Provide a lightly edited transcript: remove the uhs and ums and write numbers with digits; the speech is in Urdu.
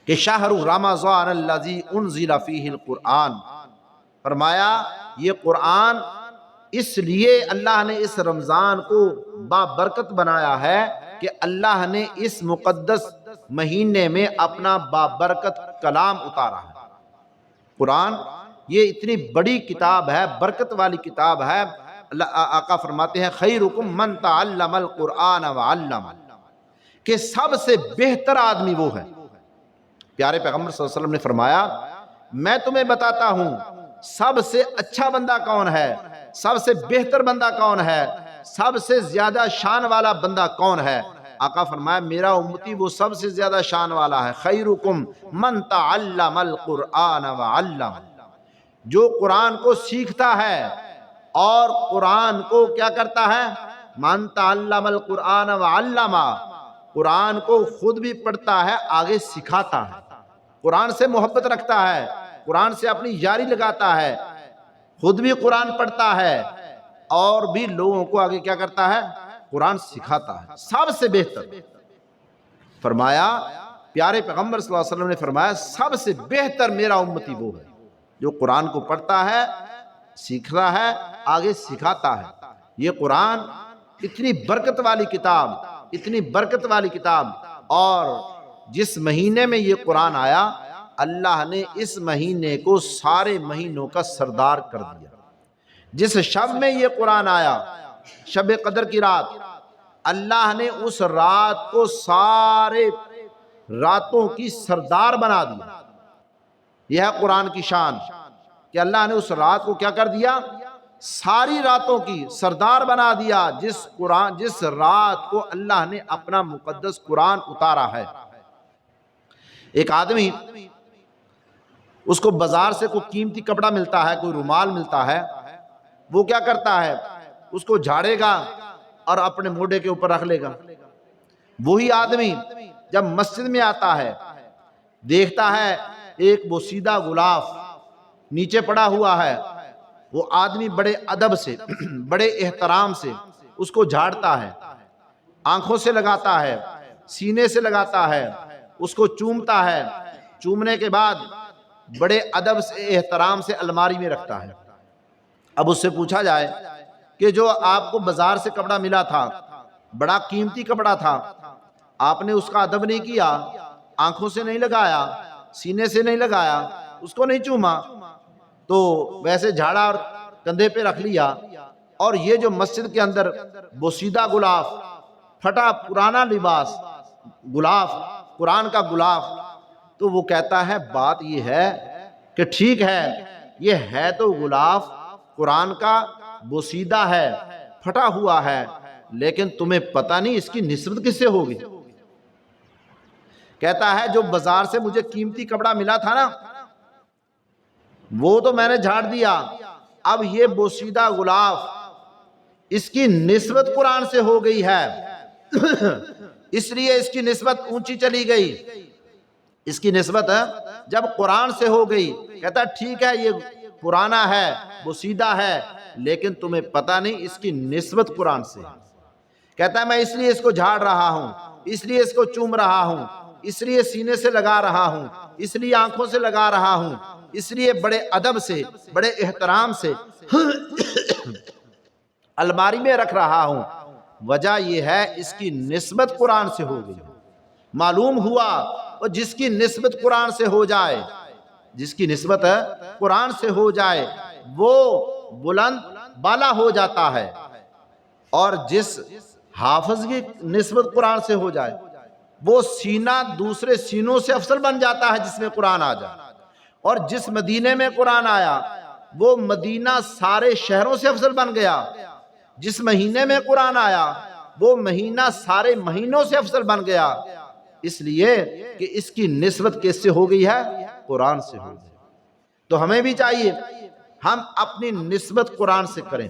کہ شہر رمضان الذی انزل فیہ القرآن، فرمایا یہ قرآن اس لیے اللہ نے اس رمضان کو بابرکت بنایا ہے کہ اللہ نے اس مقدس مہینے میں اپنا بابرکت کلام اتارا ہے۔ قرآن یہ اتنی بڑی کتاب ہے، برکت والی کتاب ہے۔ آقا فرماتے ہیں خیرکم من تعلم القرآن وعلم، کہ سب سے بہتر آدمی وہ ہے۔ پیارے پیغمبر صلی اللہ علیہ وسلم نے فرمایا میں تمہیں بتاتا ہوں سب سے اچھا بندہ کون ہے، سب سے بہتر بندہ کون ہے، سب سے زیادہ شان والا بندہ کون ہے۔ آقا فرمایا میرا امتی وہ سب سے زیادہ شان والا ہے۔ خیرکم من تعلم القرآن وعلم، جو قرآن کو سیکھتا ہے اور قرآن کو کیا کرتا ہے، من تعلم القرآن وعلم، قرآن کو خود بھی پڑھتا ہے آگے سکھاتا ہے، قرآن سے محبت رکھتا ہے، قرآن سے اپنی یاری لگاتا ہے، خود بھی قرآن پڑھتا ہے اور بھی لوگوں کو آگے کیا کرتا ہے، قرآن سکھاتا ہے۔ سب سے بہتر فرمایا، پیارے پیغمبر صلی اللہ علیہ وسلم نے فرمایا سب سے بہتر میرا امتی وہ ہے جو قرآن کو پڑھتا ہے، سیکھتا ہے، آگے سکھاتا ہے۔ یہ قرآن اتنی برکت والی کتاب، اتنی برکت والی کتاب، اور جس مہینے میں یہ قرآن آیا اللہ نے اس مہینے کو سارے مہینوں کا سردار کر دیا۔ جس شب میں یہ قرآن آیا، شب قدر کی رات، اللہ نے اس رات کو سارے راتوں کی سردار بنا دیا۔ یہ ہے قرآن کی شان کہ اللہ نے اس رات کو کیا کر دیا، ساری راتوں کی سردار بنا دیا۔ جس رات کو اللہ نے اپنا مقدس قرآن اتارا ہے۔ ایک آدمی اس کو بازار سے کوئی قیمتی کپڑا ملتا ہے، کوئی رومال ملتا ہے، وہ کیا کرتا ہے، اس کو جھاڑے گا اور اپنے موڈے کے اوپر رکھ لے گا۔ وہی آدمی جب مسجد میں آتا ہے دیکھتا ہے ایک بوسیدہ غلاف نیچے پڑا ہوا ہے، وہ آدمی بڑے ادب سے بڑے احترام سے اس کو جھاڑتا ہے، آنکھوں سے لگاتا ہے، سینے سے لگاتا ہے، اس کو چومتا ہے، چومنے کے بعد بڑے ادب سے احترام سے الماری میں رکھتا ہے۔ اب اس سے پوچھا جائے کہ جو آپ کو بازار سے کپڑا ملا تھا، بڑا قیمتی کپڑا تھا، آپ نے اس کا ادب نہیں کیا، آنکھوں سے نہیں لگایا، سینے سے نہیں لگایا، اس کو نہیں چوما، تو ویسے جھاڑا اور کندھے پہ رکھ لیا، اور یہ جو مسجد کے اندر بوسیدہ غلاف، پھٹا پرانا لباس، غلاف، قرآن کا غلاف، تو وہ کہتا ہے بات یہ ہے کہ ٹھیک ہے یہ ہے تو غلاف قرآن کا بوسیدہ ہے، پھٹا ہوا ہے، لیکن تمہیں پتہ نہیں اس کی نسبت کس سے ہوگی۔ کہتا ہے جو بازار سے مجھے قیمتی کپڑا ملا تھا نا، وہ تو میں نے جھاڑ دیا، اب یہ بوسیدہ غلاف اس کی نسبت قرآن سے ہو گئی ہے، اس لیے اس کی نسبت اونچی چلی گئی۔ اس کی نسبت جب قرآن سے ہو گئی، کہتا ٹھیک ہے یہ پرانا ہے، بوسیدہ ہے، لیکن تمہیں پتہ نہیں اس کی نسبت قرآن سے ہے۔ کہتا ہے میں اس لیے اس کو جھاڑ رہا ہوں، اس لیے اس کو چوم رہا ہوں، اس لیے سینے سے لگا رہا ہوں، اس لیے آنکھوں سے لگا رہا ہوں، اس لیے بڑے ادب سے بڑے احترام سے الماری میں رکھ رہا ہوں۔ وجہ یہ ہے اس کی نسبت قرآن سے ہو گئی۔ معلوم ہوا اور جس کی نسبت قرآن سے ہو جائے، جس کی نسبت قرآن سے ہو جائے وہ بلند بالا ہو جاتا ہے، اور جس حافظ کی نسبت قرآن سے ہو جائے وہ سینہ دوسرے سینوں سے افضل بن جاتا ہے جس میں قرآن آ جائے، اور جس مدینے میں قرآن آیا وہ مدینہ سارے شہروں سے افضل بن گیا، جس مہینے میں قرآن آیا وہ مہینہ سارے مہینوں سے افضل بن گیا، اس لیے کہ اس کی نسبت کس سے ہو گئی ہے، قرآن سے ہو گئی۔ تو ہمیں بھی چاہیے ہم اپنی نسبت قرآن سے کریں۔